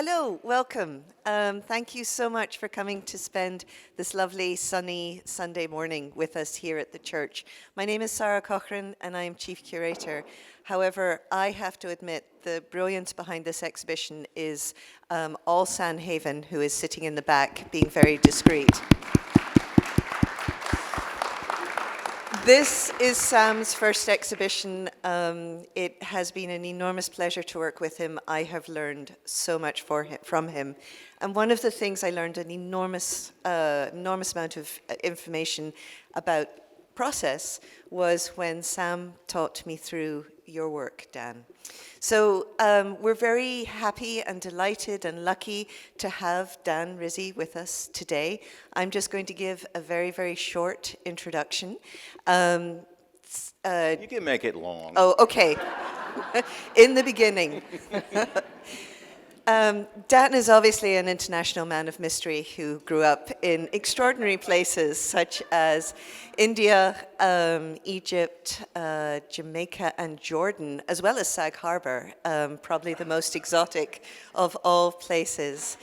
Hello, welcome. Thank you so much for coming to spend this lovely sunny Sunday morning with us here at the church. My name is Sarah Cochran and I am Chief Curator. However, I have to admit the brilliance behind this exhibition is all San Haven, who is sitting in the back being very discreet. This is Sam's first exhibition. It has been an enormous pleasure to work with him. I have learned so much from him. And one of the things I learned an enormous amount of information about process was when Sam talked me through your work, Dan. So we're very happy and delighted and lucky to have Dan Rizzie with us today. I'm just going to give a very, very short introduction. You can make it long. Oh, okay. In the beginning. Dan is obviously an international man of mystery who grew up in extraordinary places such as India, Egypt, Jamaica, and Jordan, as well as Sag Harbor, probably the most exotic of all places.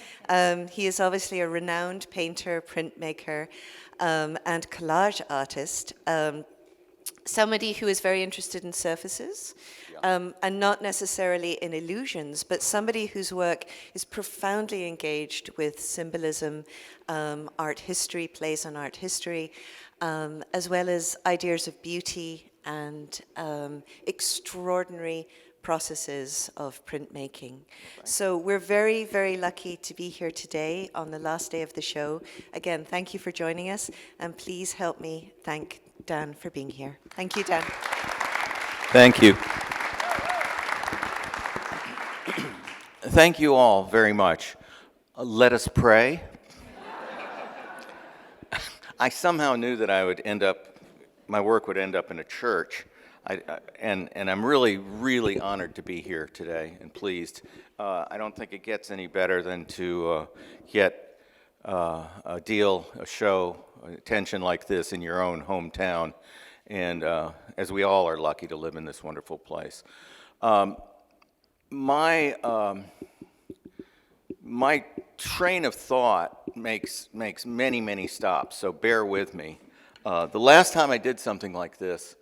He is obviously a renowned painter, printmaker, and collage artist. Somebody who is very interested in surfaces, and not necessarily in illusions, but somebody whose work is profoundly engaged with symbolism, art history, plays on art history, as well as ideas of beauty and extraordinary processes of printmaking. So we're very, very lucky to be here today on the last day of the show. Again, thank you for joining us, and please help me thank Dan for being here. Thank you, Dan. Thank you. Thank you all very much. Let us pray. I somehow knew that my work would end up in a church. And I'm really, really honored to be here today and pleased. I don't think it gets any better than to get a show, attention like this in your own hometown, and as we all are lucky to live in this wonderful place. My train of thought makes many, many stops, so bear with me. The last time I did something like this,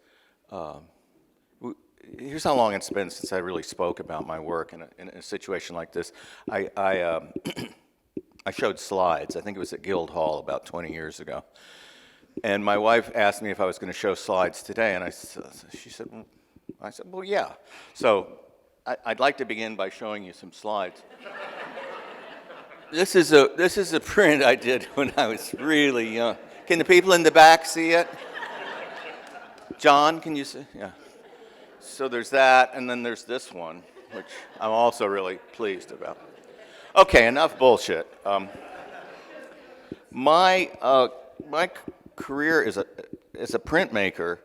here's how long it's been since I really spoke about my work in a situation like this. I showed slides. I think it was at Guildhall about 20 years ago. And my wife asked me if I was going to show slides today, and I said, well, yeah. So I'd like to begin by showing you some slides. This is a print I did when I was really young. Can the people in the back see it? John, can you see? Yeah. So there's that, and then there's this one, which I'm also really pleased about. Okay, enough bullshit. My career as a printmaker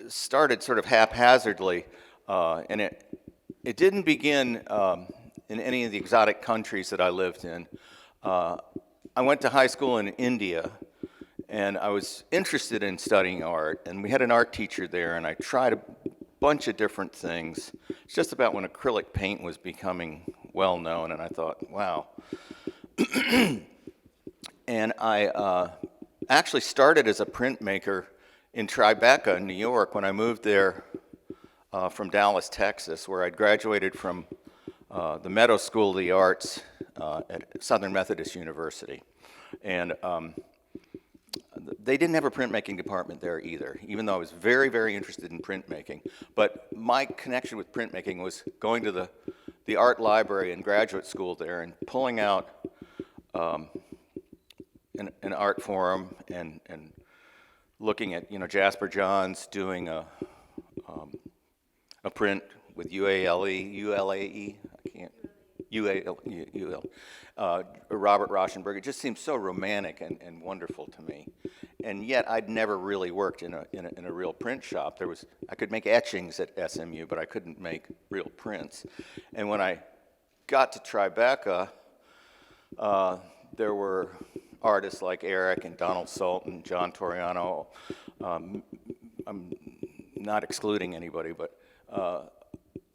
started sort of haphazardly, and it didn't begin in any of the exotic countries that I lived in. I went to high school in India, and I was interested in studying art, and we had an art teacher there, and I tried a bunch of different things. It's just about when acrylic paint was becoming well known, and I thought, wow. And I actually started as a printmaker in Tribeca, New York, when I moved there from Dallas, Texas, where I'd graduated from the Meadow School of the Arts at Southern Methodist University. And they didn't have a printmaking department there either, even though I was very, very interested in printmaking. But my connection with printmaking was going to the art library and graduate school there and pulling out an art forum and looking at Jasper Johns doing a print with ULAE, Robert Rauschenberg. It just seemed so romantic and wonderful to me. And yet I'd never really worked in a real print shop. I could make etchings at SMU, but I couldn't make real prints. And when I got to Tribeca, there were artists like Eric and Donald Sultan, John Toriano. I'm not excluding anybody, but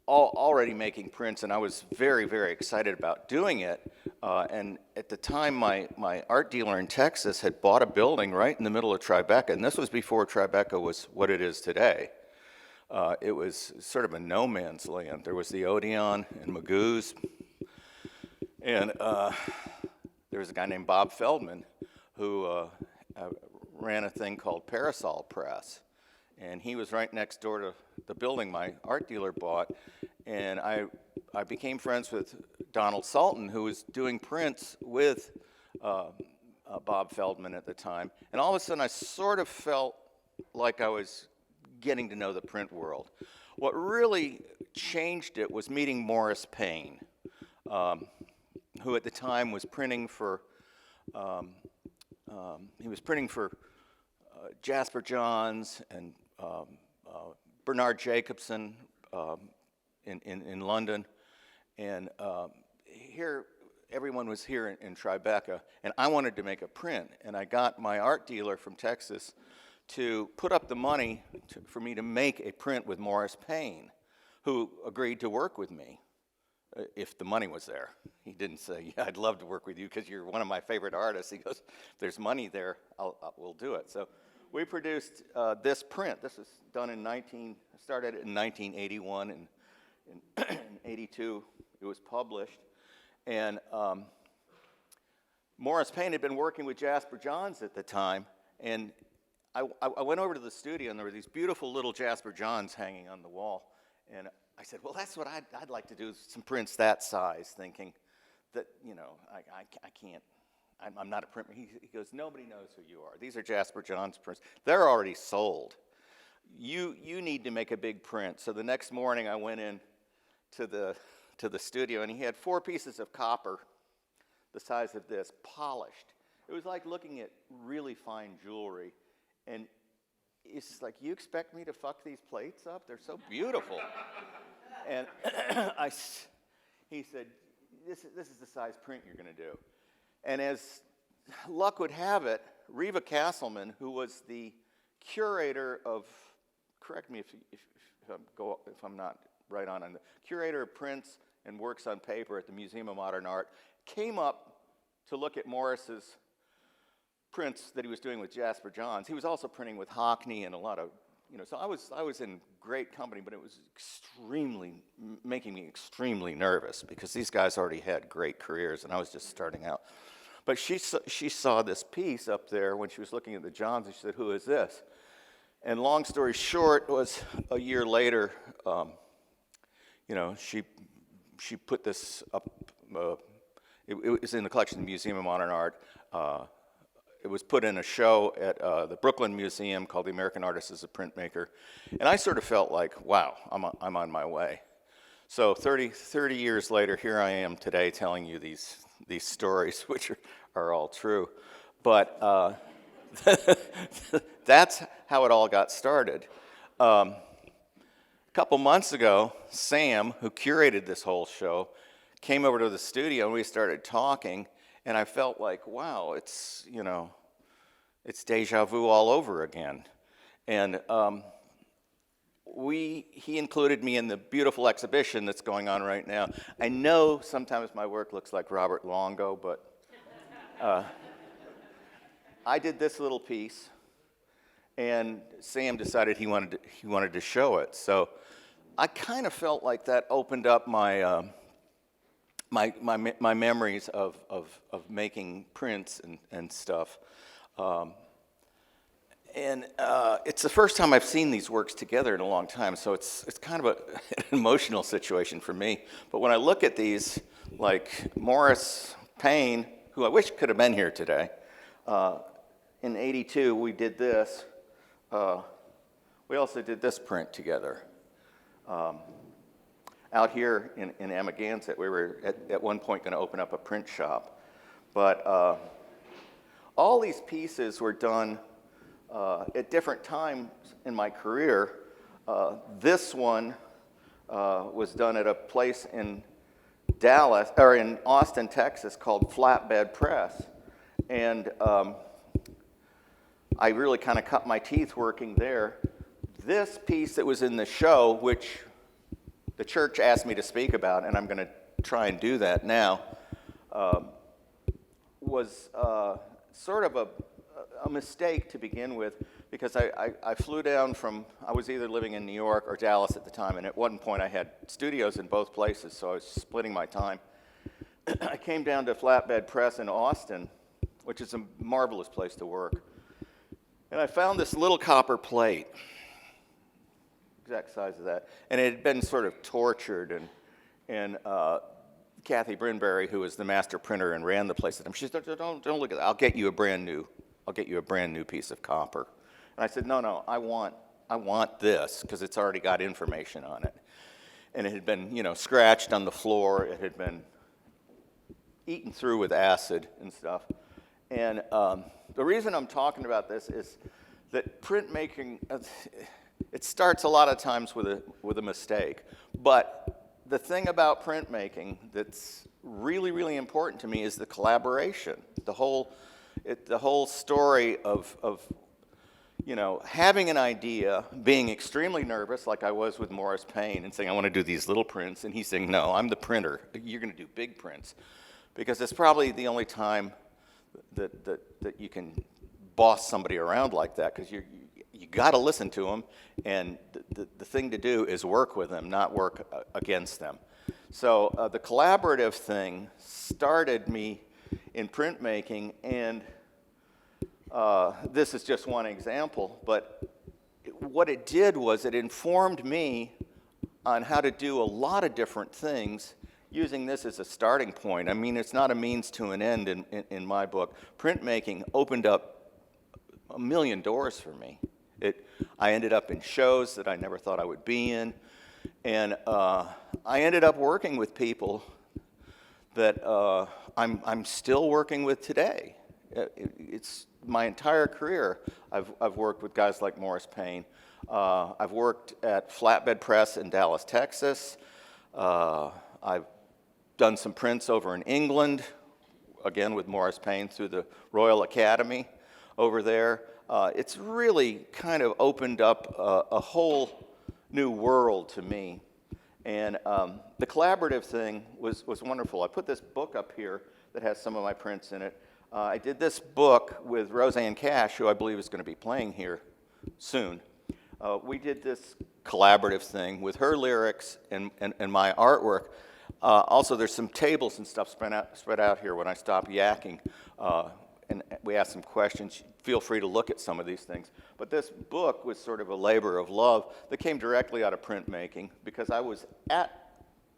already making prints, and I was very, very excited about doing it. And at the time, my art dealer in Texas had bought a building right in the middle of Tribeca, and this was before Tribeca was what it is today. It was sort of a no man's land. There was the Odeon and Magoo's, and there was a guy named Bob Feldman who ran a thing called Parasol Press. And he was right next door to the building my art dealer bought. And I became friends with Donald Sultan, who was doing prints with Bob Feldman at the time. And all of a sudden, I sort of felt like I was getting to know the print world. What really changed it was meeting Morris Payne, who at the time was printing for, Jasper Johns and Bernard Jacobson in London, and here everyone was here in Tribeca, and I wanted to make a print, and I got my art dealer from Texas to put up the money for me to make a print with Morris Payne, who agreed to work with me if the money was there. He didn't say, yeah, I'd love to work with you because you're one of my favorite artists. He goes, if there's money there, we'll do it. So we produced this print. This was done started in 1981, and in 82 it was published. And Morris Payne had been working with Jasper Johns at the time, and I went over to the studio, and there were these beautiful little Jasper Johns hanging on the wall, and I said, well, that's what I'd like to do, some prints that size, thinking that, you know, I can't. I'm not a printmaker. He goes, nobody knows who you are. These are Jasper Johns prints. They're already sold. You need to make a big print. So the next morning I went in to the studio, and he had 4 pieces of copper the size of this, polished. It was like looking at really fine jewelry. And it's just like, you expect me to fuck these plates up? They're so beautiful. And he said, this is the size print you're going to do. And as luck would have it, Reva Castleman, who was the curator of, correct me if I'm not right on the curator of prints and works on paper at the Museum of Modern Art, came up to look at Morris's prints that he was doing with Jasper Johns. He was also printing with Hockney and a lot of, so I was in great company, but it was making me extremely nervous because these guys already had great careers and I was just starting out. But she saw this piece up there when she was looking at the Johns, and she said, who is this? And long story short, was a year later, she put this up, it was in the collection of the Museum of Modern Art. It was put in a show at the Brooklyn Museum called The American Artist as a Printmaker. And I sort of felt like, wow, I'm on my way. So 30 years later, here I am today telling you these stories, which are all true. But that's how it all got started. A couple months ago, Sam, who curated this whole show, came over to the studio and we started talking. And I felt like, wow, it's deja vu all over again. And he included me in the beautiful exhibition that's going on right now. I know sometimes my work looks like Robert Longo, but I did this little piece, and Sam decided he wanted to show it. So I kind of felt like that opened up my memories of making prints and stuff. It's the first time I've seen these works together in a long time, so it's kind of an emotional situation for me. But when I look at these, like Morris Payne, who I wish could have been here today, in '82 we did this. We also did this print together. Out here in Amagansett, we were at one point going to open up a print shop. But all these pieces were done at different times in my career. This one was done at a place in Austin, Texas called Flatbed Press. And I really kind of cut my teeth working there. This piece that was in the show, which the church asked me to speak about, and I'm going to try and do that now, was sort of a mistake to begin with, because I flew down from, I was either living in New York or Dallas at the time, and at one point I had studios in both places, so I was splitting my time. I came down to Flatbed Press in Austin, which is a marvelous place to work, and I found this little copper plate, exact size of that, and it had been sort of tortured, and Kathy Brinberry, who was the master printer and ran the place at them, she said, don't look at that, I'll get you a brand new piece of copper. And I said, no, I want this, because it's already got information on it. And it had been, scratched on the floor, it had been eaten through with acid and stuff. And the reason I'm talking about this is that printmaking, it starts a lot of times with a mistake. But the thing about printmaking that's really, really important to me is the collaboration. The whole story of having an idea, being extremely nervous, like I was with Morris Payne, and saying, I want to do these little prints, and he's saying, no, I'm the printer. You're going to do big prints. Because it's probably the only time that you can boss somebody around like that, because you got to listen to them, and the thing to do is work with them, not work against them. So the collaborative thing started me in printmaking, and this is just one example, but what it did was it informed me on how to do a lot of different things using this as a starting point. I mean, it's not a means to an end in my book. Printmaking opened up a million doors for me. I ended up in shows that I never thought I would be in, and I ended up working with people that I'm still working with today. It's my entire career. I've worked with guys like Morris Payne. I've worked at Flatbed Press in Dallas, Texas. I've done some prints over in England, again with Morris Payne through the Royal Academy over there. It's really kind of opened up a whole new world to me. And the collaborative thing was wonderful. I put this book up here that has some of my prints in it. I did this book with Roseanne Cash, who I believe is going to be playing here soon. We did this collaborative thing with her lyrics and my artwork. Also, there's some tables and stuff spread out here when I stop yakking, and we ask some questions. Feel free to look at some of these things. But this book was sort of a labor of love that came directly out of printmaking, because I was at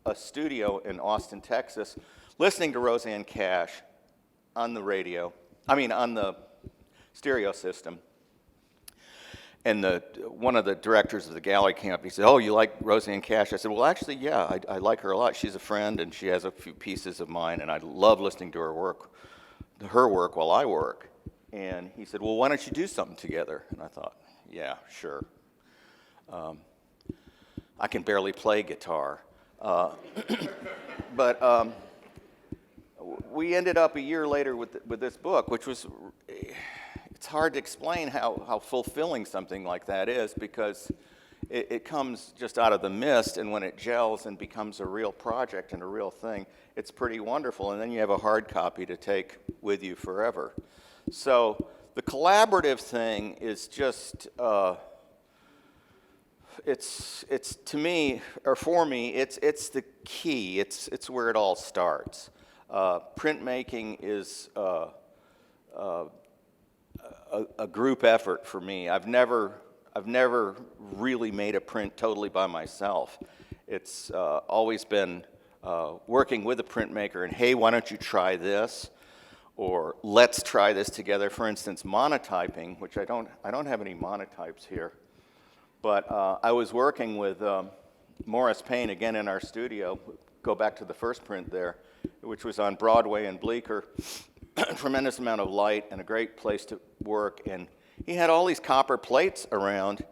a studio in Austin, Texas, listening to Roseanne Cash on the radio, on the stereo system. And one of the directors of the gallery came up, he said, oh, you like Roseanne Cash? I said, well, actually, yeah, I like her a lot. She's a friend, and she has a few pieces of mine, and I love listening to her work while I work. And he said, well, why don't you do something together? And I thought, yeah, sure. I can barely play guitar. But we ended up a year later with this book, which was, it's hard to explain how fulfilling something like that is, because it comes just out of the mist, and when it gels and becomes a real project and a real thing, it's pretty wonderful. And then you have a hard copy to take with you forever. So the collaborative thing is just, it's to me, or for me, it's the key. It's where it all starts. Printmaking is a group effort for me. I've never really made a print totally by myself. It's always been working with a printmaker and, hey, why don't you try this? Or let's try this together. For instance, monotyping, which I don't have any monotypes here. But I was working with Morris Payne again in our studio. Go back to the first print there, which was on Broadway and Bleecker. Tremendous amount of light and a great place to work. And he had all these copper plates around,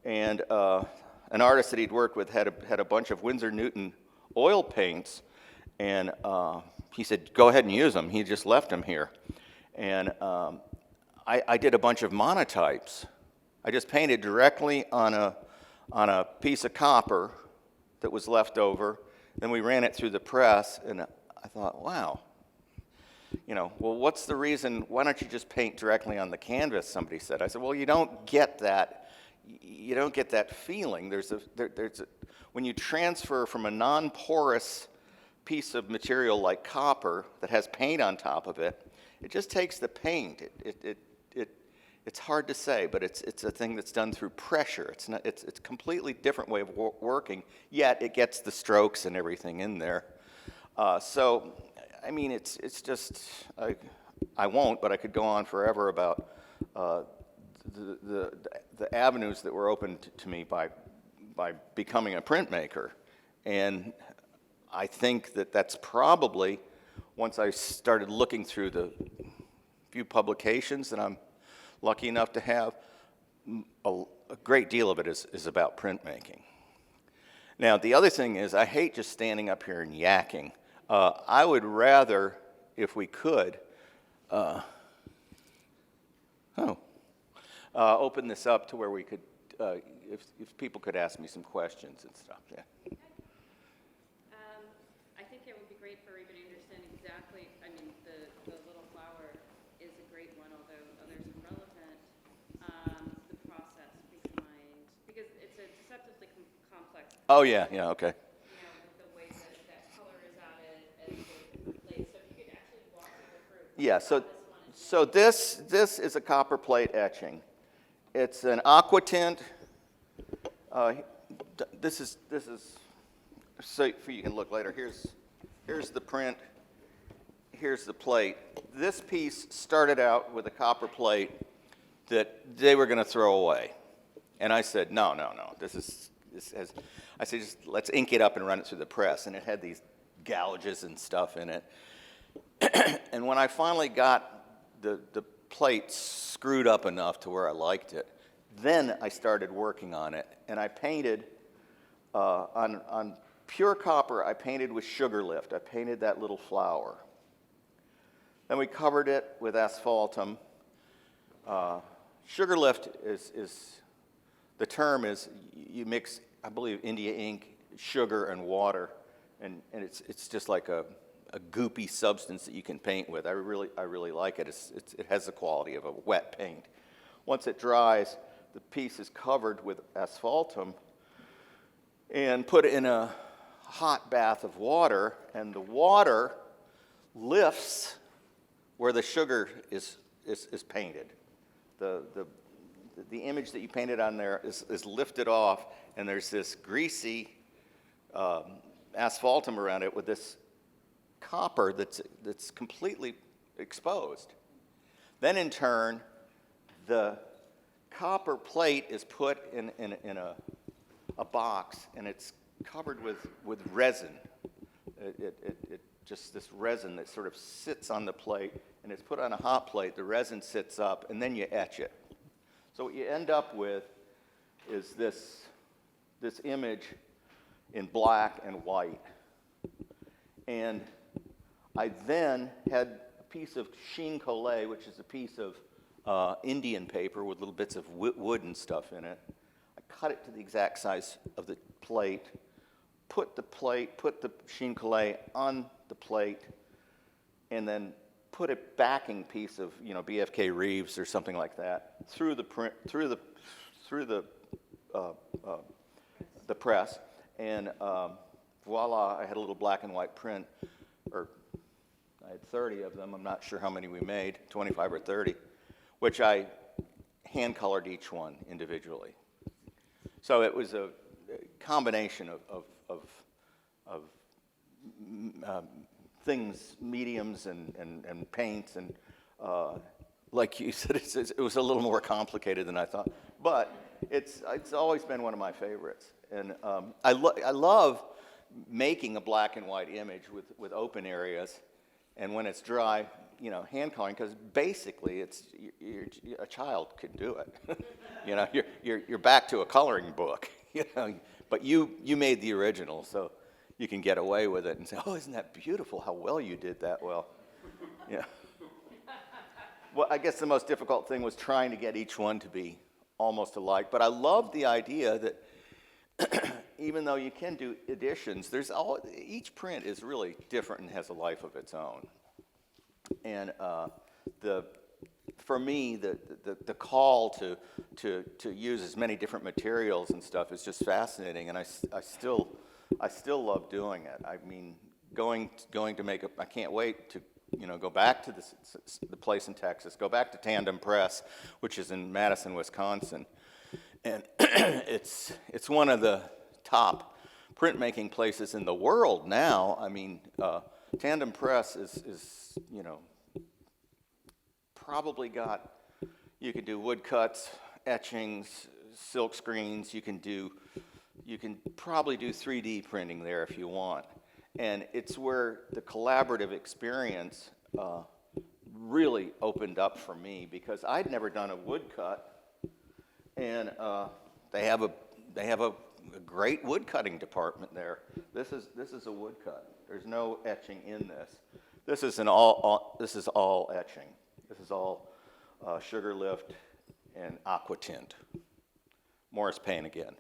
and an artist that he'd worked with had a bunch of Winsor Newton oil paints, and he said, go ahead and use them. He just left them here. And I did a bunch of monotypes. I just painted directly on a piece of copper that was left over. Then we ran it through the press, and I thought, wow, well, what's the reason? Why don't you just paint directly on the canvas? Somebody said. I said, well, you don't get that. You don't get that feeling. When you transfer from a non-porous piece of material like copper that has paint on top of it, it just takes the paint. It's hard to say, but it's a thing that's done through pressure. It's a completely different way of working. Yet it gets the strokes and everything in there. So, I mean, it's just I won't, but I could go on forever about the avenues that were opened to me by becoming a printmaker, and I think that's probably, once I started looking through the few publications that I'm lucky enough to have, a great deal of it is about printmaking. Now, the other thing is, I hate just standing up here and yakking. I would rather, if we could, open this up to where we could, if people could ask me some questions and stuff. Yeah. I think it would be great for everybody to understand exactly. I mean, the little flower is a great one, although others are relevant. The process, because it's a deceptively complex. Oh yeah, okay. With the way that color is added and the place. So if you could actually walk people through. Yeah. So this is a copper plate etching. It's an aqua tint. This is so for you can look later. Here's the print. Here's the plate. This piece started out with a copper plate that they were going to throw away, and I said, no. I said, just let's ink it up and run it through the press, and it had these gouges and stuff in it. And when I finally got the plate screwed up enough to where I liked it, then I started working on it, and I painted on pure copper. I painted with sugar lift. I painted that little flower. Then we covered it with asphaltum. Sugar lift is the term is you mix, I believe, India ink, sugar, and water, and it's just like a goopy substance that you can paint with. I really like it. It has the quality of a wet paint. Once it dries, the piece is covered with asphaltum and put in a hot bath of water, and the water lifts where the sugar is painted. The image that you painted on there is lifted off, and there's this greasy asphaltum around it with this copper that's completely exposed. Then in turn, the copper plate is put in a box, and it's covered with resin. It just this resin that sort of sits on the plate, and it's put on a hot plate. The resin sits up, and then you etch it. So what you end up with is this image in black and white. And I then had a piece of chine collé, which is a piece of Indian paper with little bits of wood and stuff in it. I cut it to the exact size of the plate, put the chine collé on the plate, and then put a backing piece of BFK Reeves or something like that through the press, and voila! I had a little black and white print, or I had 30 of them. I'm not sure how many we made, 25 or 30, which I hand colored each one individually. So it was a combination of things, mediums and paints, and like you said, it was a little more complicated than I thought. But it's always been one of my favorites, and I love making a black and white image with open areas, and when it's dry, hand coloring, because basically a child could do it. You're back to a coloring book, but you made the original, so you can get away with it and say, oh, isn't that beautiful? How well you did that well. Yeah. Well, I guess the most difficult thing was trying to get each one to be almost alike, but I love the idea that even though you can do additions, each print is really different and has a life of its own. And for me, the call to use as many different materials and stuff is just fascinating, and I still love doing it. I mean, going to make I can't wait to go back to the place in Texas, go back to Tandem Press, which is in Madison, Wisconsin, and it's one of the top printmaking places in the world now. I mean, Tandem Press is probably you can do woodcuts, etchings, silk screens. You can probably do 3D printing there if you want. And it's where the collaborative experience really opened up for me, because I'd never done a woodcut, and they have a great woodcutting department there. This is a woodcut. There's no etching in this. This is all etching. This is all sugar lift and aqua tint. Morris paint again.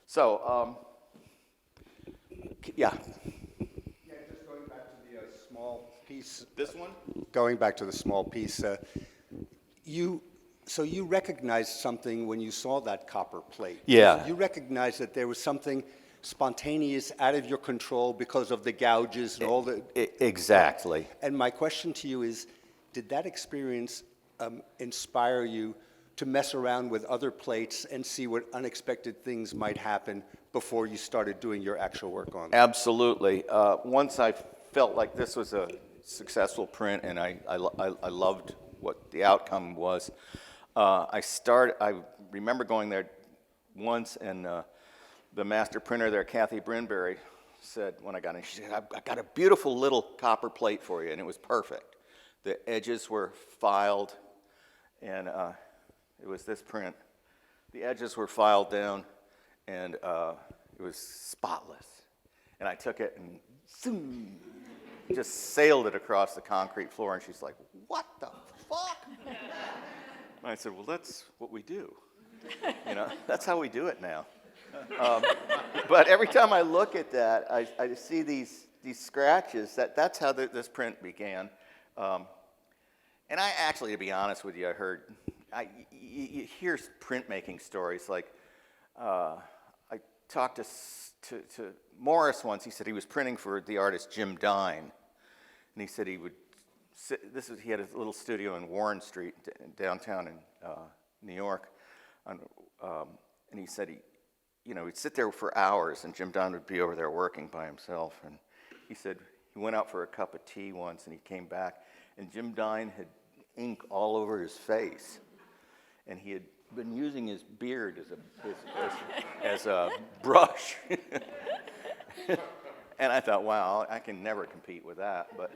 So, yeah. Yeah, just going back to the small piece. This one? Going back to the small piece, you recognized something when you saw that copper plate. Yeah. You recognized that there was something spontaneous, out of your control because of the gouges and all the... Exactly. And my question to you is, did that experience inspire you to mess around with other plates and see what unexpected things might happen before you started doing your actual work on them? Absolutely. Once I felt like this was a successful print, and I loved what the outcome was, I remember going there once, and the master printer there, Kathy Brinberry, said when I got in, she said, "I've got a beautiful little copper plate for you," and it was perfect. The edges were filed, and it was this print. The edges were filed down, and it was spotless. And I took it and zoom, just sailed it across the concrete floor, and she's like, "What the fuck?" And I said, "Well, that's what we do. That's how we do it now." But every time I look at that, I see these scratches. That's how this print began. And I actually, to be honest with you, you hear printmaking stories. Like, I talked to Morris once. He said he was printing for the artist Jim Dine, and he said he would he had a little studio in Warren Street, downtown in New York, and he said he'd sit there for hours, and Jim Dine would be over there working by himself. And he said he went out for a cup of tea once, and he came back, and Jim Dine had ink all over his face, and he had been using his beard as a brush. And I thought, wow, I can never compete with that. But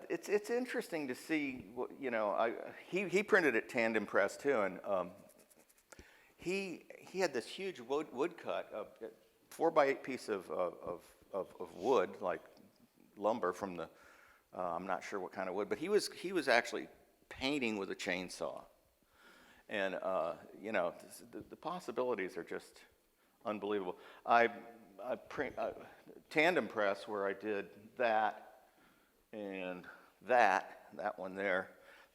it's interesting to see. He printed at Tandem Press too, and he had this huge woodcut, a 4x8 piece of wood, like lumber from the I'm not sure what kind of wood, but he was actually painting with a chainsaw, and the possibilities are just unbelievable. I print Tandem Press, where I did that and that one there,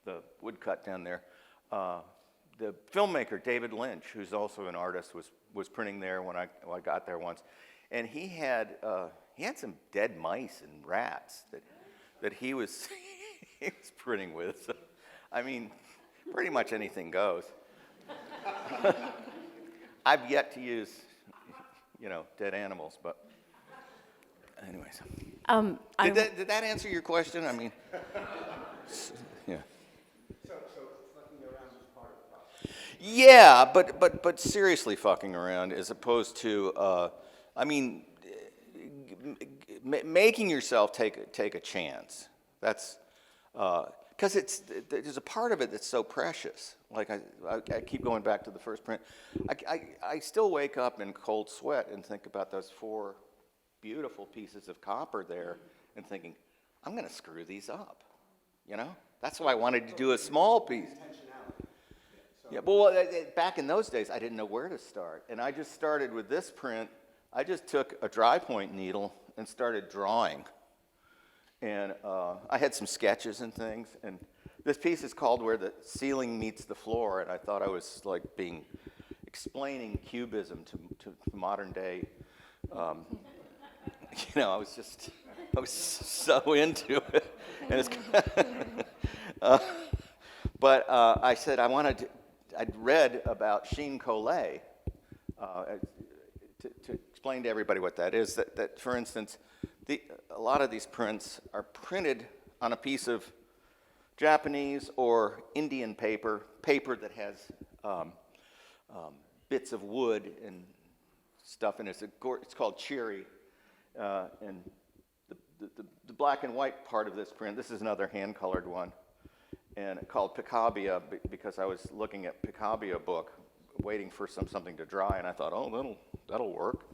the woodcut down there. The filmmaker David Lynch, who's also an artist, was printing there when I got there once, and he had some dead mice and rats that he was printing with. So, I mean, pretty much anything goes. I've yet to use, dead animals, but anyways. Did that answer your question? I mean, yeah. So fucking around is part of the process. Yeah, but seriously fucking around, as opposed to, making yourself take a chance. That's because there's a part of it that's so precious. Like I keep going back to the first print. I still wake up in cold sweat and think about those 4 beautiful pieces of copper there, and thinking, I'm going to screw these up. That's why I wanted to do a small piece. Yeah, well, back in those days, I didn't know where to start. And I just started with this print. I just took a dry point needle and started drawing. And I had some sketches and things. And this piece is called Where the Ceiling Meets the Floor. And I thought I was like explaining cubism to modern day. I was so into it. And it's but I said I'd read about sheen collé to explain to everybody what that is. That for instance, a lot of these prints are printed on a piece of Japanese or Indian paper that has bits of wood and stuff in it. It's called cherry, and the black and white part of this print. This is another hand-colored one. And called Picabia, because I was looking at Picabia book, waiting for something to dry, and I thought, oh, that'll work.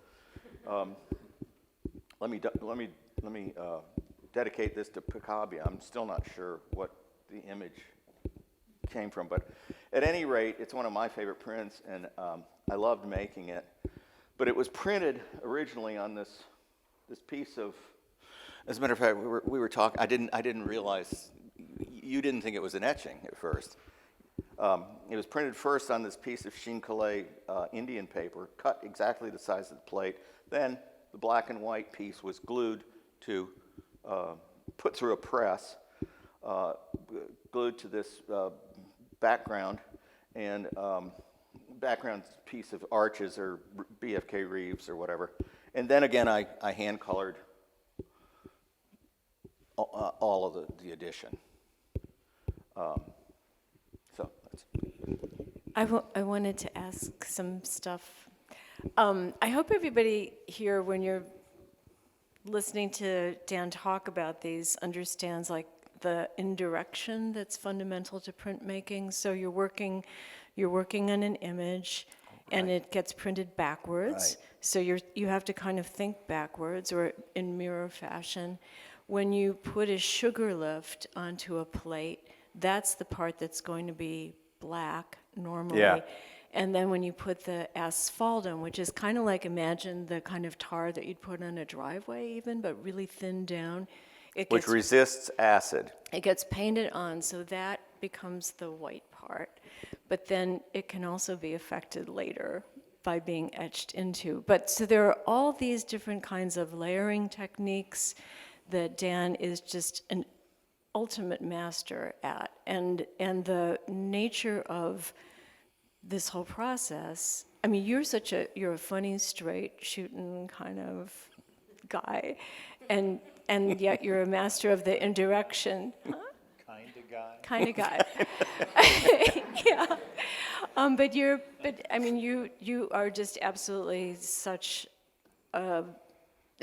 Let me dedicate this to Picabia. I'm still not sure what the image came from, but at any rate, it's one of my favorite prints, and I loved making it. But it was printed originally on this piece of. As a matter of fact, we were talking. I didn't realize. You didn't think it was an etching at first. It was printed first on this piece of sheen collé Indian paper, cut exactly the size of the plate. Then the black and white piece was glued to, put through a press, glued to this background, and background piece of arches or BFK Reeves or whatever. And then again, I hand-colored all of the addition. So that's. I wanted to ask some stuff. I hope everybody here, when you're listening to Dan talk about these, understands like the indirection that's fundamental to printmaking. So you're working on an image, and it gets printed backwards. Right. So you have to kind of think backwards or in mirror fashion. When you put a sugar lift onto a plate, that's the part that's going to be black normally. Yeah. And then when you put the asphaltum, which is kind of like, imagine the kind of tar that you'd put on a driveway even, but really thinned down. Which resists acid. It gets painted on, so that becomes the white part. But then it can also be affected later by being etched into. But so there are all these different kinds of layering techniques that Dan is just an ultimate master at. And the nature of this whole process, I mean, you're a funny, straight shooting kind of guy, and yet you're a master of the indirection. Huh? Kind of guy. Yeah. But you are just absolutely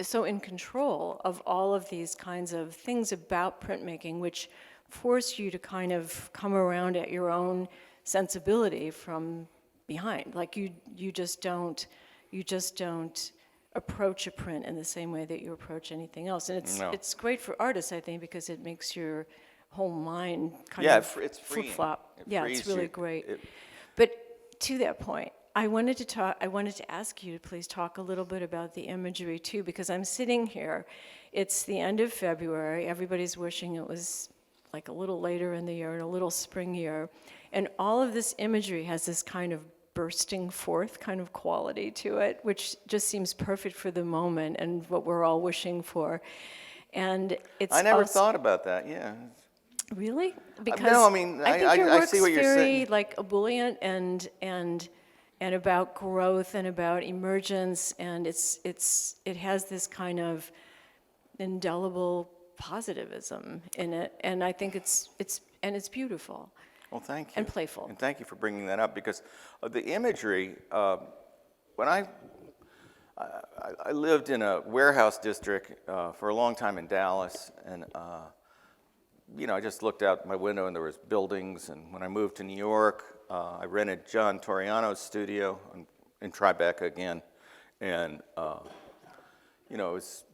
so in control of all of these kinds of things about printmaking, which force you to kind of come around at your own sensibility from behind. Like you just don't approach a print in the same way that you approach anything else. And it's great for artists, I think, because it makes your whole mind kind of it's freeing. flip-flop. It's really great. But to that point, I wanted to ask you to please talk a little bit about the imagery too, because I'm sitting here. It's the end of February. Everybody's wishing it was like a little later in the year and a little springier. And all of this imagery has this kind of bursting forth kind of quality to it, which just seems perfect for the moment and what we're all wishing for. And it's I never thought about that, yeah. Really? Because no, I mean, I think your work's see what you're saying. very like ebullient and about growth and about emergence, and it has this kind of indelible positivism in it, and I think it's beautiful. Well, thank you. And playful. And thank you for bringing that up, because the imagery, when I lived in a warehouse district for a long time in Dallas, and I just looked out my window and there was buildings, and when I moved to New York, I rented John Toriano's studio in Tribeca again, and it was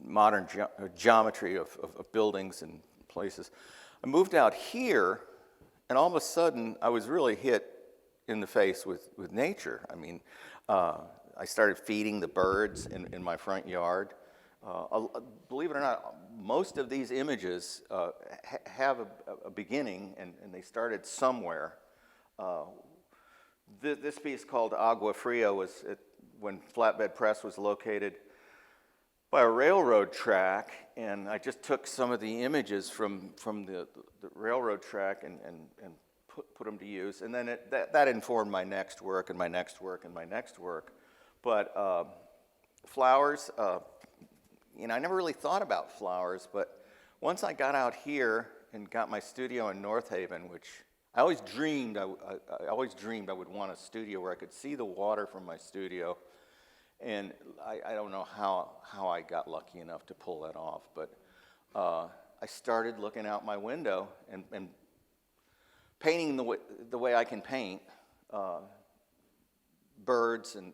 modern geometry of buildings and places. I moved out here, and all of a sudden I was really hit in the face with nature. I mean, I started feeding the birds in my front yard. Believe it or not, most of these images have a beginning, and they started somewhere. This piece called Agua Fria was when Flatbed Press was located by a railroad track, and I just took some of the images from the railroad track and put them to use, and then that informed my next work and my next work and my next work. But flowers, I never really thought about flowers, but once I got out here and got my studio in North Haven, which I always dreamed I would want a studio where I could see the water from my studio, and I don't know how I got lucky enough to pull that off, but I started looking out my window and painting the way I can paint, birds and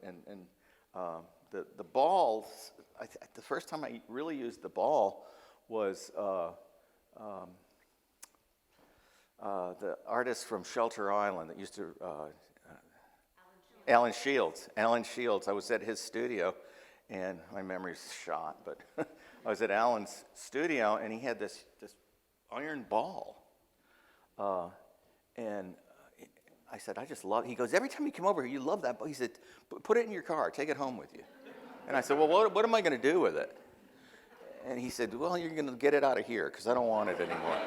the balls. The first time I really used the ball was the artist from Shelter Island that used to, Alan Shields. Alan Shields. I was at his studio, and my memory's shot, but I was at Alan's studio, and he had this iron ball. And I said, I just love it. He goes, every time you come over here, you love that ball. He said, put it in your car, take it home with you. And I said, well, what am I going to do with it? And he said, well, you're going to get it out of here because I don't want it anymore.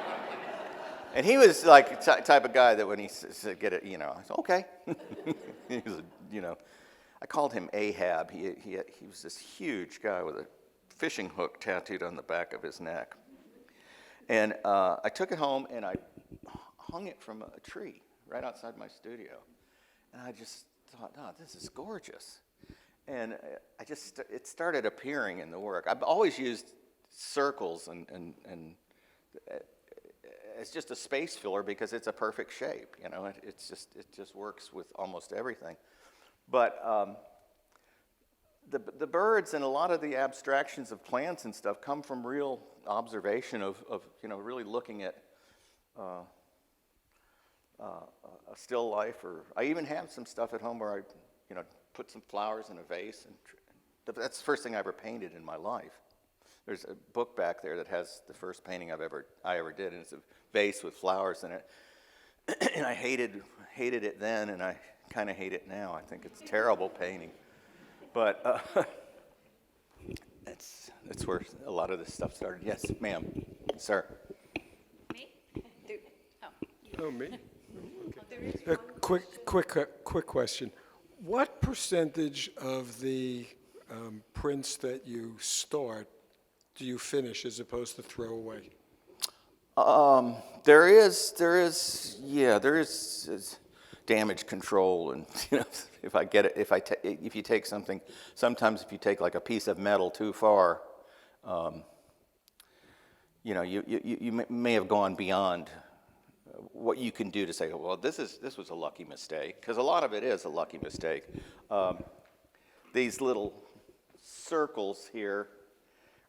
And he was like the type of guy that when he said, get it, I said, okay. He was, I called him Ahab. He was this huge guy with a fishing hook tattooed on the back of his neck. And I took it home and I hung it from a tree right outside my studio. And I just thought, oh, this is gorgeous. And it started appearing in the work. I've always used circles and it's just a space filler because it's a perfect shape. It just works with almost everything. But the birds and a lot of the abstractions of plants and stuff come from real observation of really looking at a still life. Or I even have some stuff at home where I put some flowers in a vase, and that's the first thing I ever painted in my life. There's a book back there that has the first painting I ever did, and it's a vase with flowers in it. And I hated it then, and I kind of hate it now. I think it's terrible painting, but that's where a lot of this stuff started. Yes, ma'am, sir. Me? Oh, me? Okay. A quick question. What percentage of the prints that you start do you finish as opposed to throw away? There is damage control, and if you take something, sometimes if you take like a piece of metal too far, you may have gone beyond what you can do to say, well, this was a lucky mistake, because a lot of it is a lucky mistake. These little circles here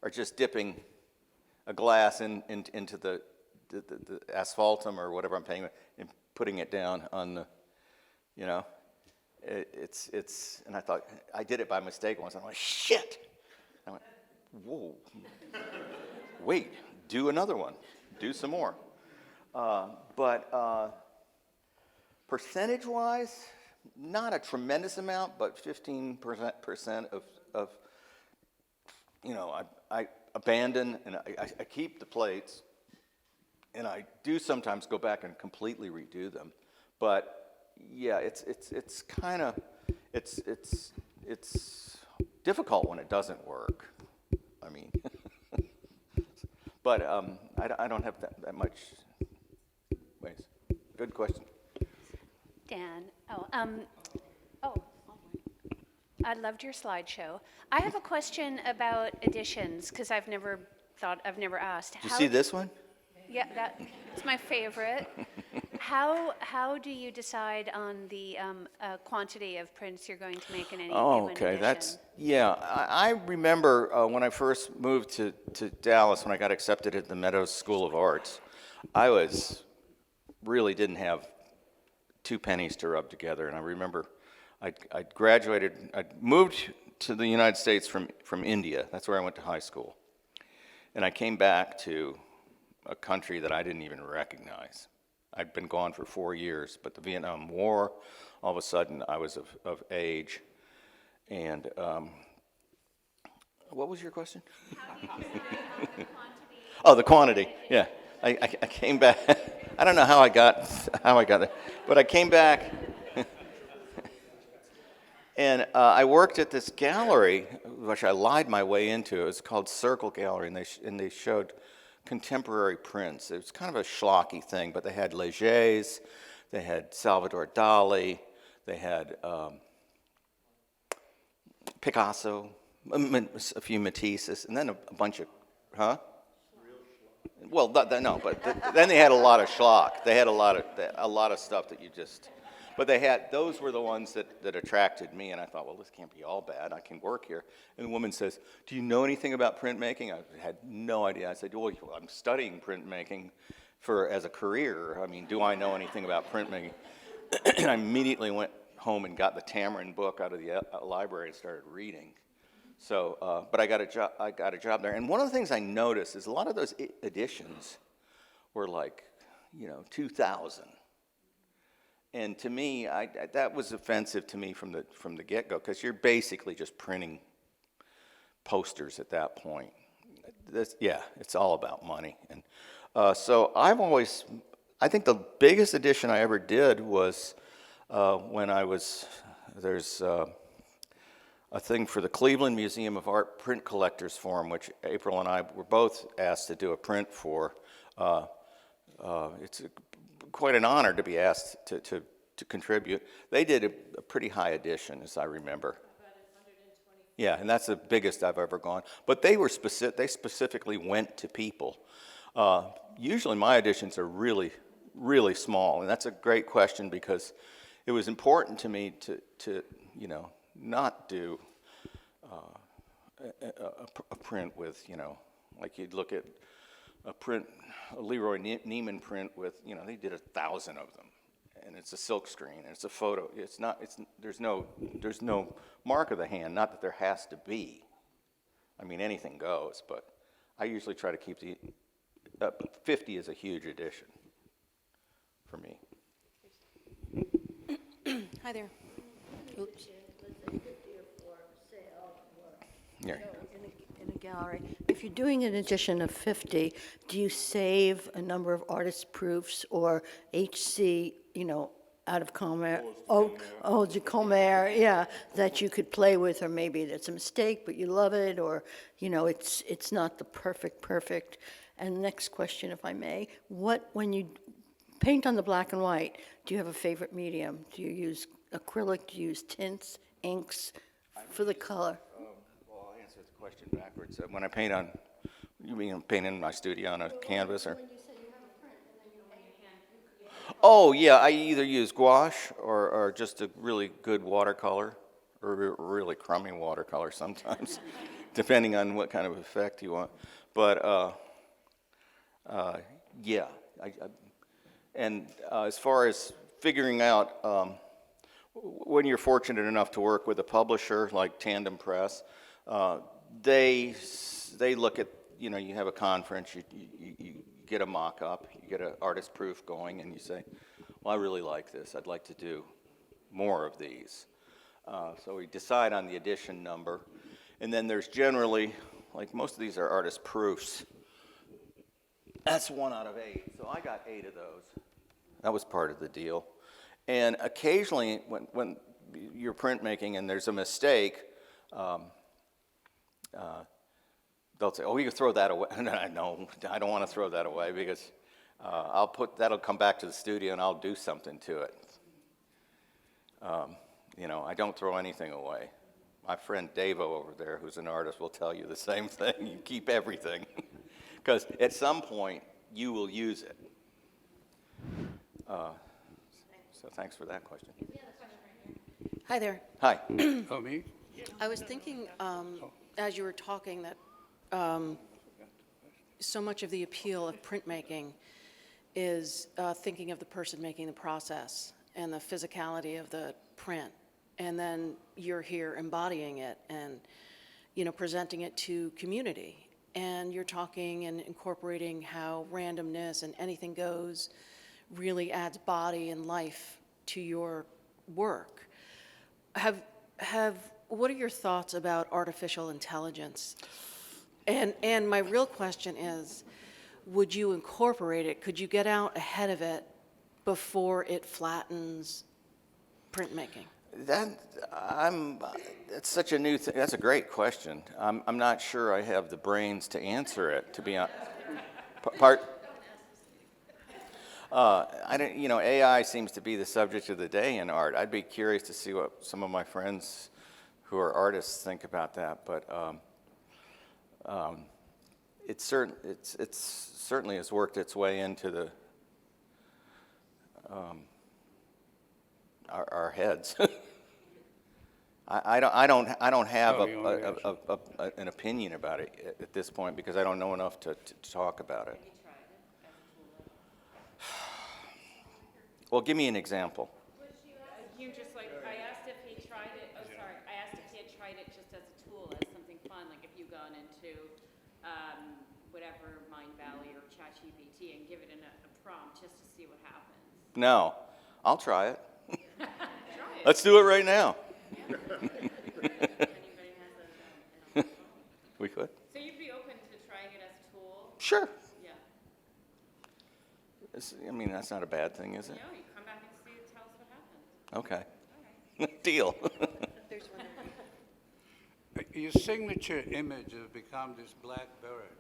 are just dipping a glass into the asphaltum or whatever I'm painting with, and putting it down on the, and I thought, I did it by mistake once. I'm like, shit. I went, whoa, wait, do another one, do some more. But percentage-wise, not a tremendous amount, but 15% of I abandon and I keep the plates, and I do sometimes go back and completely redo them. But yeah, it's kind of it's difficult when it doesn't work. I mean, but I don't have that much. Ways. Good question. Dan, I loved your slideshow. I have a question about editions, because I've never asked. Did you see this one? Yeah, that's my favorite. How do you decide on the quantity of prints you're going to make in any given edition? I remember when I first moved to Dallas, when I got accepted at the Meadows School of Arts, I really didn't have two pennies to rub together. And I remember I graduated, I moved to the United States from India. That's where I went to high school. And I came back to a country that I didn't even recognize. I'd been gone for 4 years, but the Vietnam War, all of a sudden I was of age. And what was your question? Oh, the quantity, yeah. I came back. I don't know how I got there, but I came back. And I worked at this gallery, which I lied my way into. It was called Circle Gallery, and they showed contemporary prints. It was kind of a schlocky thing, but they had Legers, they had Salvador Dali, they had Picasso, a few Matisses, and then a bunch of, huh? Well, no, but then they had a lot of schlock. They had a lot of stuff that you just. But those were the ones that attracted me, and I thought, well, this can't be all bad. I can work here. And the woman says, do you know anything about printmaking? I had no idea. I said, well, I'm studying printmaking as a career. I mean, do I know anything about printmaking? And I immediately went home and got the Tamarind book out of the library and started reading. So, but I got a job there. And one of the things I noticed is a lot of those editions were like, 2,000. And to me, that was offensive to me from the get-go, because you're basically just printing posters at that point. It's all about money. And so I think the biggest edition I ever did was when there's a thing for the Cleveland Museum of Art Print Collectors Forum, which April and I were both asked to do a print for. It's quite an honor to be asked to contribute. They did a pretty high edition, as I remember. About 120. Yeah, and that's the biggest I've ever gone. But they specifically went to people. Usually my editions are really, really small, and that's a great question, because it was important to me to not do a print with, like you'd look at a Leroy Neiman print with, they did 1,000 of them, and it's a silk screen, and it's a photo. There's no mark of the hand, not that there has to be. I mean, anything goes, but I usually try to keep 50 is a huge addition for me. Hi there. Oops. Yeah. In a gallery, if you're doing an edition of 50, do you save a number of artist proofs or HC, out of Comer, de Comer, yeah, that you could play with, or maybe that's a mistake, but you love it, or, it's not the perfect. And next question, if I may, when you paint on the black and white, do you have a favorite medium? Do you use acrylic? Do you use tints, inks for the color? Well, I'll answer the question backwards. When I paint you mean paint in my studio on a canvas, or? Oh, yeah, I either use gouache or just a really good watercolor, or really crummy watercolor sometimes, depending on what kind of effect you want. But, yeah. And as far as figuring out, when you're fortunate enough to work with a publisher like Tandem Press, they look at, you have a conference, you get a mock-up, you get an artist proof going, and you say, well, I really like this. I'd like to do more of these. So we decide on the edition number, and then there's generally, like most of these are artist proofs. That's 1 out of 8. So I got 8 of those. That was part of the deal. And occasionally, when you're printmaking and there's a mistake, they'll say, "Oh, you can throw that away." No, I don't want to throw that away, because that'll come back to the studio and I'll do something to it. I don't throw anything away. My friend Davo over there, who's an artist, will tell you the same thing. You keep everything, because at some point you will use it. So thanks for that question. Hi there. Hi. Oh, me? I was thinking, as you were talking, that so much of the appeal of printmaking is thinking of the person making the process. and the physicality of the print, and then you're here embodying it and, you know, presenting it to community. And you're talking and incorporating how randomness and anything goes really adds body and life to your work. What are your thoughts about artificial intelligence? And my real question is, would you incorporate it? Could you get out ahead of it before it flattens printmaking? That's such a new thing. That's a great question. I'm not sure I have the brains to answer it, to be honest. I don't, you know, AI seems to be the subject of the day in art. I'd be curious to see what some of my friends who are artists think about that. But it certainly has worked its way into the our heads. I don't have an opinion about it at this point because I don't know enough to talk about it. Well, give me an example. You just like, I asked if he tried it, I asked if he had tried it just as a tool, as something fun, like if you've gone into whatever, Mind Valley or ChatGPT and give it a prompt just to see what happens. No, I'll try it. Try it. Let's do it right now. Anybody has an phone? We could? So you'd be open to trying it as a tool? Sure. Yeah. I mean, that's not a bad thing, is it? No, you come back and see it, tell us what happens. Okay. Deal. Your signature image has become this black bird,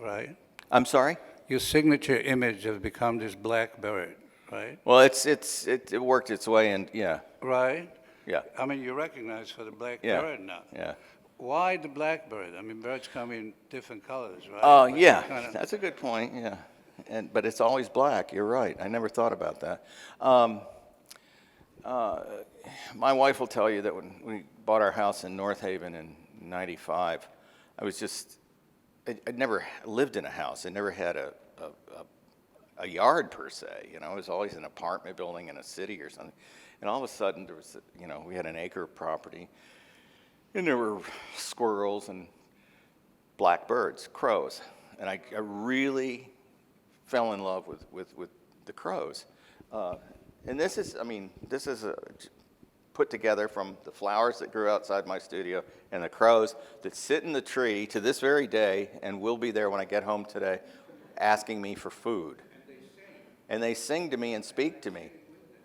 right? I'm sorry? Your signature image has become this black bird, right? Well, it worked its way in, yeah. Right? Yeah. I mean, you're recognized for the black Yeah. bird now. Yeah. Why the black bird? I mean, birds come in different colors, right? Oh, But yeah. kinda- That's a good point, yeah. But it's always black. You're right. I never thought about that. My wife will tell you that when we bought our house in North Haven in '95, I'd never lived in a house. I never had a yard per se. You know, it was always an apartment building in a city or something. And all of a sudden, there was, you know, we had an acre of property, and there were squirrels and black birds, crows, and I really fell in love with the crows. And this is put together from the flowers that grew outside my studio and the crows that sit in the tree to this very day and will be there when I get home today asking me for food. And they sing to me and speak to me.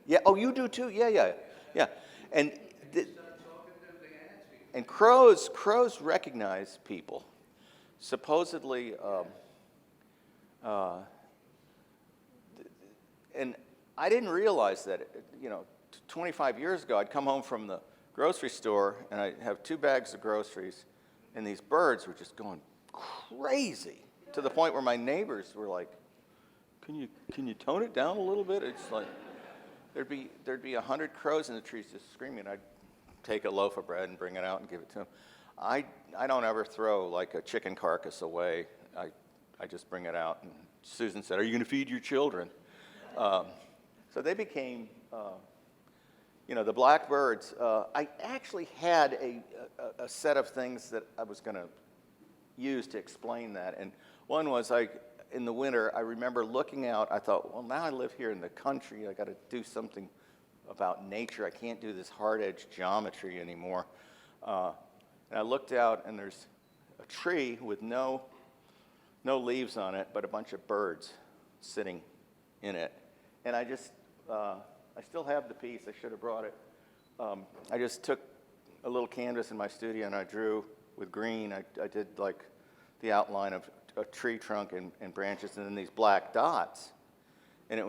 Yeah, oh, you do too? Yeah. And crows recognize people. Supposedly, and I didn't realize that, 25 years ago, I'd come home from the grocery store, and I'd have 2 bags of groceries, and these birds were just going crazy, to the point where my neighbors were like, can you tone it down a little bit? It's like, there'd be 100 crows in the trees just screaming. I'd take a loaf of bread and bring it out and give it to them. I don't ever throw, like, a chicken carcass away. I just bring it out, and Susan said, "Are you going to feed your children?" So they became, the blackbirds. I actually had a set of things that I was going to use to explain that. And one was, in the winter, I remember looking out. I thought, well, now I live here in the country. I got to do something about nature. I can't do this hard-edged geometry anymore. And I looked out, and there's a tree with no leaves on it, but a bunch of birds sitting in it. And I just, I still have the piece. I should have brought it. I just took a little canvas in my studio and I drew with green. I did like the outline of a tree trunk and branches and then these black dots. And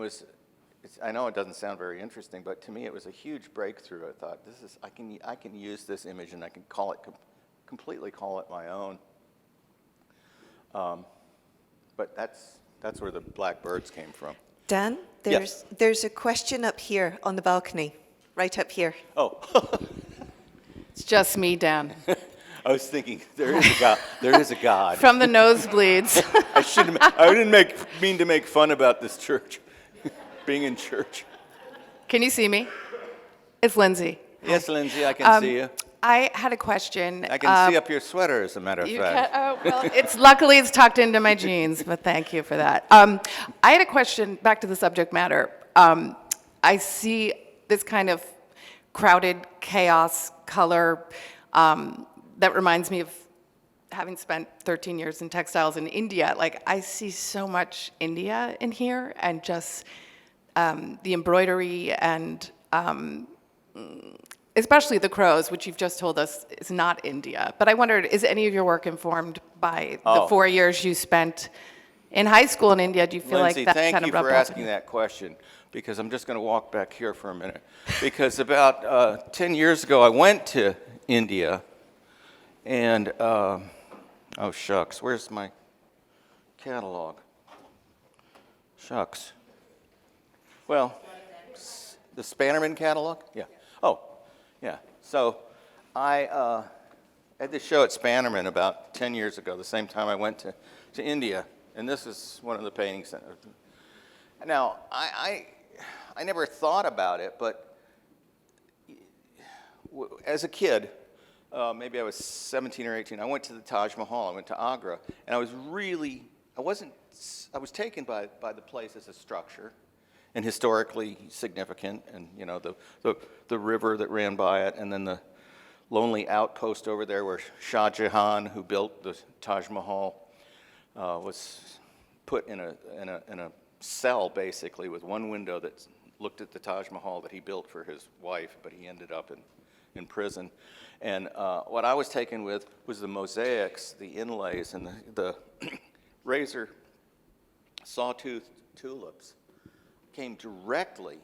I know it doesn't sound very interesting, but to me it was a huge breakthrough. I thought, I can use this image and I can completely call it my own. But that's where the black birds came from. Dan, Yes. there's a question up here on the balcony, right up here. Oh, It's just me, Dan, I was thinking there is a God. There is a God. from the nosebleeds. I didn't mean to make fun about this church, being in church. Can you see me? It's Lindsay. Yes, Lindsay, I can see you. I had a question. I can see up your sweater, as a matter of You fact. can, well, luckily it's tucked into my jeans, but thank you for that. I had a question, back to the subject matter. I see this kind of crowded chaos color that reminds me of having spent 13 years in textiles in India. Like, I see so much India in here, and just the embroidery and especially the crows, which you've just told us is not India. But I wondered, is any of your work informed by the 4 years you spent in high school in India? Do you feel Lindsay, like that thank kind you of rubbed for off on asking you? that question, because I'm just going to walk back here for a minute. Because about 10 years ago, I went to India, and, oh shucks, where's my catalog? Shucks. Well, the Spannerman catalog? Yeah. Oh, yeah. So I had this show at Spannerman about 10 years ago, the same time I went to India, and this is one of the paintings. Now, I never thought about it, but as a kid, maybe I was 17 or 18, I went to the Taj Mahal, I went to Agra, and I was taken by the place as a structure, and historically significant, and you know, the river that ran by it, and then the lonely outpost over there where Shah Jahan, who built the Taj Mahal, was put in a cell, basically, with one window that looked at the Taj Mahal that he built for his wife, but he ended up in prison. And what I was taken with was the mosaics, the inlays, and the razor sawtooth tulips came directly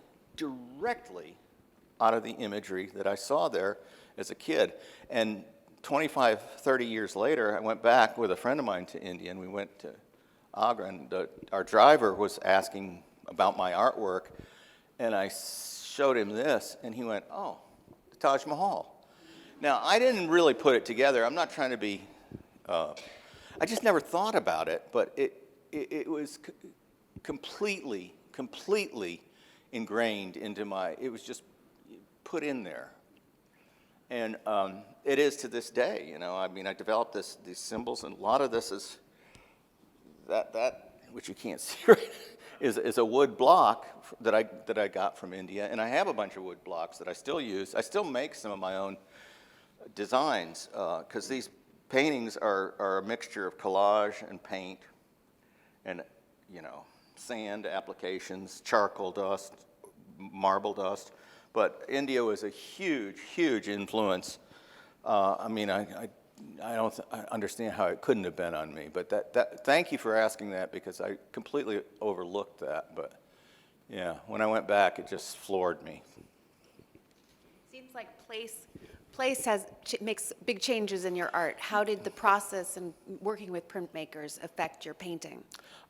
out of the imagery that I saw there as a kid. And 25, 30 years later, I went back with a friend of mine to India, and we went to Agra, and our driver was asking about my artwork, and I showed him this, and he went, "Oh, the Taj Mahal." Now, I didn't really put it together. I'm not trying to be, I just never thought about it, but it was completely ingrained into it was just put in there. And it is to this day, you know. I mean, I developed these symbols, and a lot of this is that which you can't see right, is a wood block that I got from India, and I have a bunch of wood blocks that I still use. I still make some of my own designs, because these paintings are a mixture of collage and paint, and you know, sand applications, charcoal dust, marble dust. But India was a huge influence. I mean, I don't understand how it couldn't have been on me. But thank you for asking that, because I completely overlooked that. But yeah, when I went back, it just floored me. Seems like place makes big changes in your art. How did the process and working with printmakers affect your painting?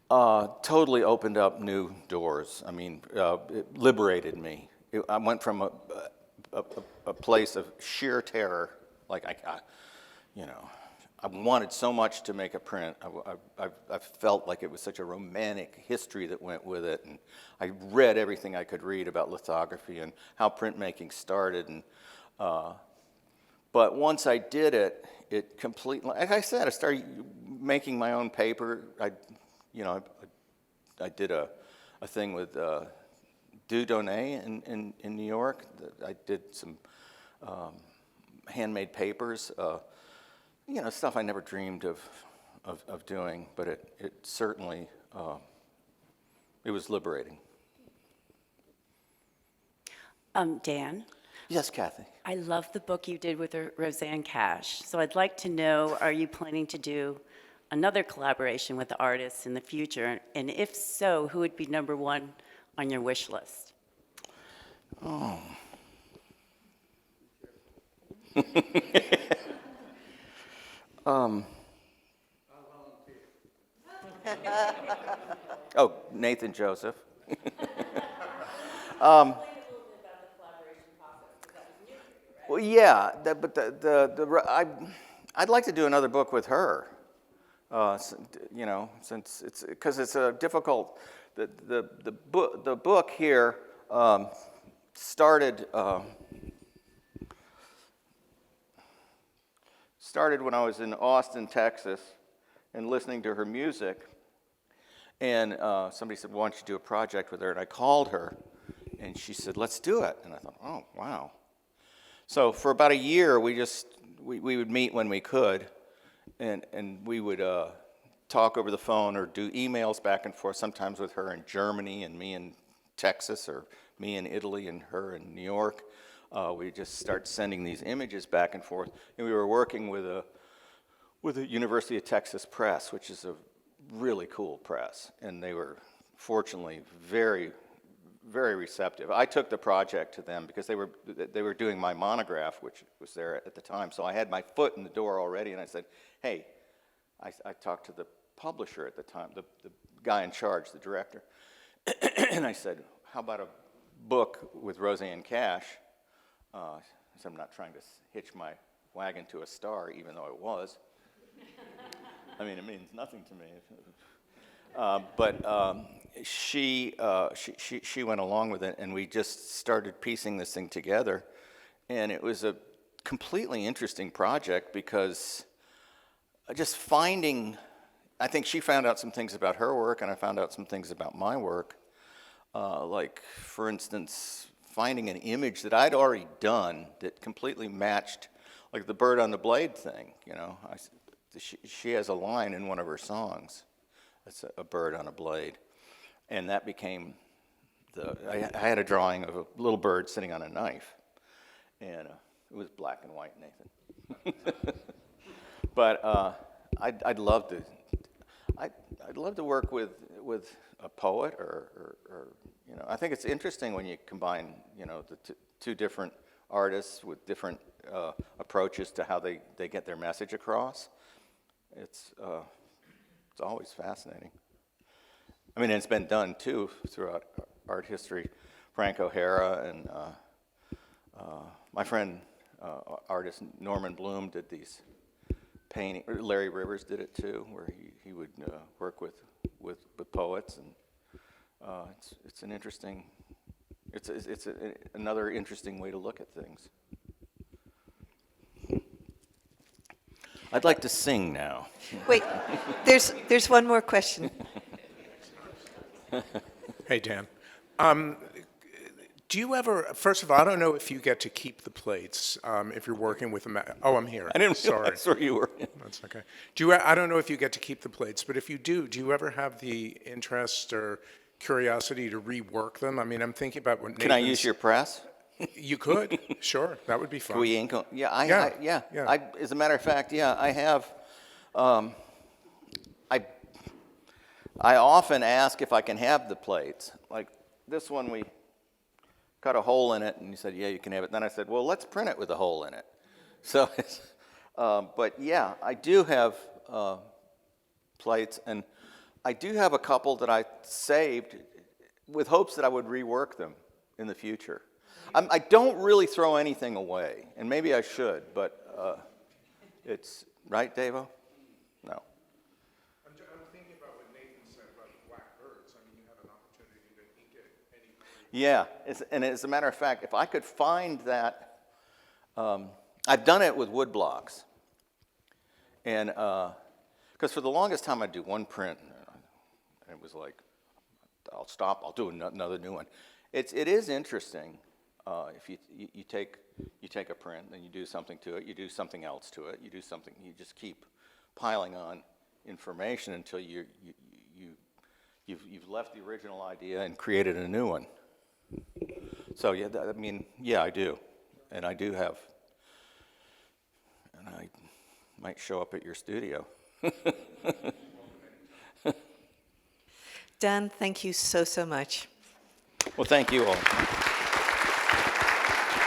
Totally opened up new doors. I mean, it liberated me. I went from a place of sheer terror, like you know, I wanted so much to make a print. I felt like it was such a romantic history that went with it, and I read everything I could read about lithography and how printmaking started. And but once I did it, it completely, like I said, I started making my own paper. I did a thing with Dieudonné in New York. I did some handmade papers, you know, stuff I never dreamed of doing, but it certainly, it was liberating. Dan? Yes, Kathy. I love the book you did with Roseanne Cash. So I'd like to know, are you planning to do another collaboration with the artists in the future? And if so, who would be number one on your wish list? Oh. Oh, Nathan Joseph. Well, yeah, I'd like to do another book with her. You know, since because it's a difficult. The book here started when I was in Austin, Texas, and listening to her music. And somebody said, why don't you do a project with her? And I called her, and she said, let's do it. And I thought, oh, wow. So for about a year, we would meet when we could, and we would talk over the phone or do emails back and forth, sometimes with her in Germany and me in Texas, or me in Italy and her in New York. We just start sending these images back and forth. And we were working with the University of Texas Press, which is a really cool press. And they were fortunately very, very receptive. I took the project to them because they were doing my monograph, which was there at the time. So I had my foot in the door already, and I said, hey, I talked to the publisher at the time, the guy in charge, the director, and I said, how about a book with Roseanne Cash? So I'm not trying to hitch my wagon to a star, even though it was. I mean, it means nothing to me. But she went along with it, and we just started piecing this thing together. And it was a completely interesting project because just finding, I think she found out some things about her work, and I found out some things about my work. Like, for instance, finding an image that I'd already done that completely matched, like the bird on the blade thing, you know. She has a line in one of her songs that's a bird on a blade. And that became I had a drawing of a little bird sitting on a knife. And it was black and white, Nathan. But I'd love to work with a poet or you know, I think it's interesting when you combine, you know, the two different artists with different approaches to how they get their message across. It's always fascinating. I mean, it's been done too throughout art history. Frank O'Hara and my friend artist Norman Bloom did these painting. Larry Rivers did it too, where he would work with poets, and it's an interesting. It's another interesting way to look at things. I'd like to sing now. Wait, there's one more question. Hey, Dan. Do you ever, first of all, I don't know if you get to keep the plates if you're working with them. Oh, I'm here. I didn't Sorry. realize where you were. That's okay. I don't know if you get to keep the plates, but if you do you ever have the interest or curiosity to rework them? I mean, I'm thinking about what Can I use your press? You could, sure. That would be fun. Can we ink? Yeah, Yeah. As a matter of fact, yeah, I have. I often ask if I can have the plates. Like this one, we cut a hole in it, and he said, yeah, you can have it. Then I said, well, let's print it with a hole in it. So, but yeah, I do have plates, and I do have a couple that I saved with hopes that I would rework them in the future. I don't really throw anything away, and maybe I should, but it's, right, Davo? No. I'm thinking about what Nathan said about the black birds. I mean, you have an opportunity to ink it anywhere. Yeah, and as a matter of fact, if I could find that, I've done it with wood blocks. And, because for the longest time I'd do one print, and it was like, I'll stop, I'll do another new one. It is interesting. If you take a print, then you do something to it, you do something else to it, you do something, you just keep piling on information until you've left the original idea and created a new one. So yeah, I mean, yeah, I do, and I do have, and I might show up at your studio. Dan, thank you so much. Well, thank you all.